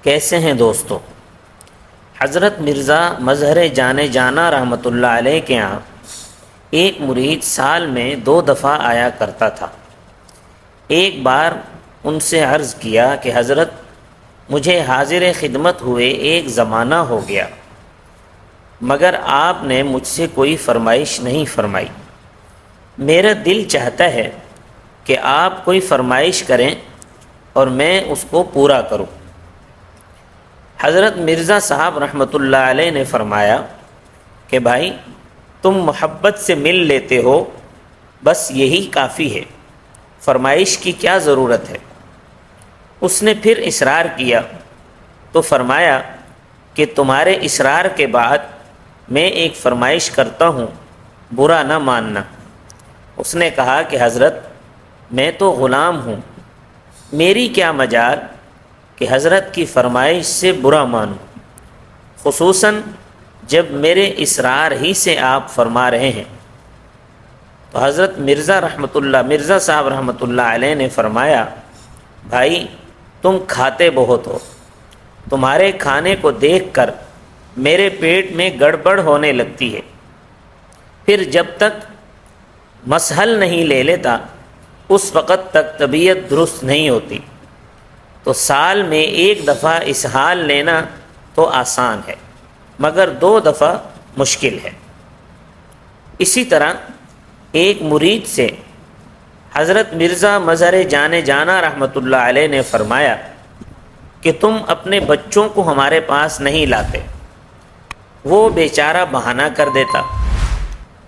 کیسے ہیں دوستو؟ حضرت مرزا مظہر جانے جانا رحمۃ اللہ علیہ کے یہاں ایک مرید سال میں 2 دفعہ آیا کرتا تھا۔ ایک بار ان سے عرض کیا کہ حضرت مجھے حاضر خدمت ہوئے ایک زمانہ ہو گیا، مگر آپ نے مجھ سے کوئی فرمائش نہیں فرمائی۔ میرا دل چاہتا ہے کہ آپ کوئی فرمائش کریں اور میں اس کو پورا کروں۔ حضرت مرزا صاحب رحمۃ اللہ علیہ نے فرمایا کہ بھائی تم محبت سے مل لیتے ہو، بس یہی کافی ہے، فرمائش کی کیا ضرورت ہے؟ اس نے پھر اصرار کیا تو فرمایا کہ تمہارے اصرار کے بعد میں ایک فرمائش کرتا ہوں، برا نہ ماننا۔ اس نے کہا کہ حضرت میں تو غلام ہوں، میری کیا مجال کہ حضرت کی فرمائش سے برا مانوں، خصوصاً جب میرے اصرار ہی سے آپ فرما رہے ہیں۔ تو حضرت مرزا صاحب رحمۃ اللہ علیہ نے فرمایا، بھائی تم کھاتے بہت ہو، تمہارے کھانے کو دیکھ کر میرے پیٹ میں گڑبڑ ہونے لگتی ہے، پھر جب تک مسحل نہیں لے لیتا اس وقت تک طبیعت درست نہیں ہوتی، تو سال میں 1 دفعہ اسہال لینا تو آسان ہے، مگر 2 دفعہ مشکل ہے۔ اسی طرح ایک مرید سے حضرت مرزا مظہر جانے جانا رحمۃ اللہ علیہ نے فرمایا کہ تم اپنے بچوں کو ہمارے پاس نہیں لاتے۔ وہ بیچارہ بہانہ کر دیتا،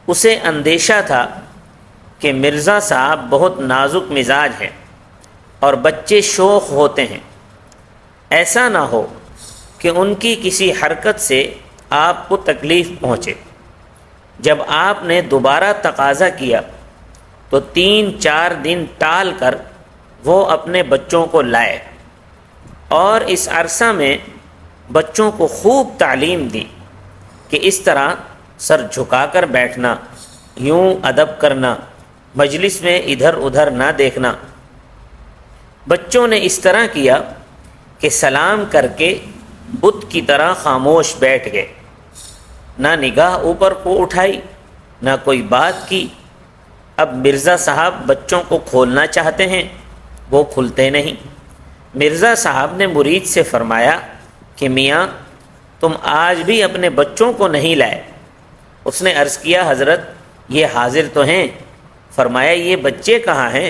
اسے اندیشہ تھا کہ مرزا صاحب بہت نازک مزاج ہیں اور بچے شوخ ہوتے ہیں، ایسا نہ ہو کہ ان کی کسی حرکت سے آپ کو تکلیف پہنچے۔ جب آپ نے دوبارہ تقاضا کیا تو 3-4 دن ٹال کر وہ اپنے بچوں کو لائے اور اس عرصہ میں بچوں کو خوب تعلیم دی کہ اس طرح سر جھکا کر بیٹھنا، یوں ادب کرنا، مجلس میں ادھر ادھر نہ دیکھنا۔ بچوں نے اس طرح کیا کہ سلام کر کے بت کی طرح خاموش بیٹھ گئے، نہ نگاہ اوپر کو اٹھائی، نہ کوئی بات کی۔ اب مرزا صاحب بچوں کو کھولنا چاہتے ہیں، وہ کھلتے نہیں۔ مرزا صاحب نے مرید سے فرمایا کہ میاں تم آج بھی اپنے بچوں کو نہیں لائے۔ اس نے عرض کیا حضرت یہ حاضر تو ہیں۔ فرمایا یہ بچے کہاں ہیں؟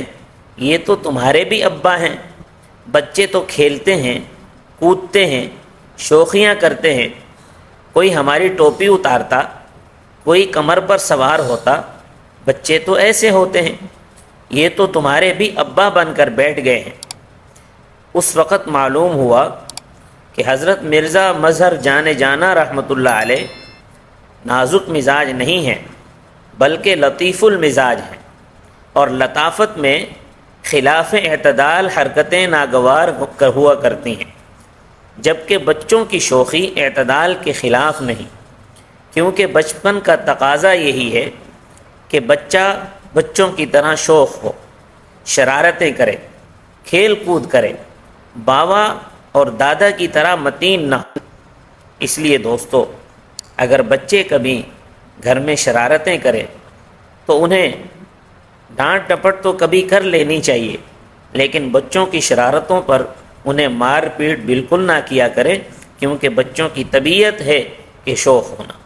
یہ تو تمہارے بھی ابا ہیں، بچے تو کھیلتے ہیں، کودتے ہیں، شوخیاں کرتے ہیں، کوئی ہماری ٹوپی اتارتا، کوئی کمر پر سوار ہوتا، بچے تو ایسے ہوتے ہیں، یہ تو تمہارے بھی ابا بن کر بیٹھ گئے ہیں۔ اس وقت معلوم ہوا کہ حضرت مرزا مظہر جانے جانا رحمۃ اللہ علیہ نازک مزاج نہیں ہیں، بلکہ لطیف المزاج ہیں، اور لطافت میں خلاف اعتدال حرکتیں ناگوار ہوا کرتی ہیں، جبکہ بچوں کی شوخی اعتدال کے خلاف نہیں، کیونکہ بچپن کا تقاضا یہی ہے کہ بچہ بچوں کی طرح شوخ ہو، شرارتیں کرے، کھیل کود کرے، باوا اور دادا کی طرح متین نہ ہو۔ اس لیے دوستو اگر بچے کبھی گھر میں شرارتیں کرے تو انہیں ڈانٹ ڈپٹ تو کبھی کر لینی چاہیے، لیکن بچوں کی شرارتوں پر انہیں مار پیٹ بالکل نہ کیا کرے، کیونکہ بچوں کی طبیعت ہے کہ شوخ ہونا۔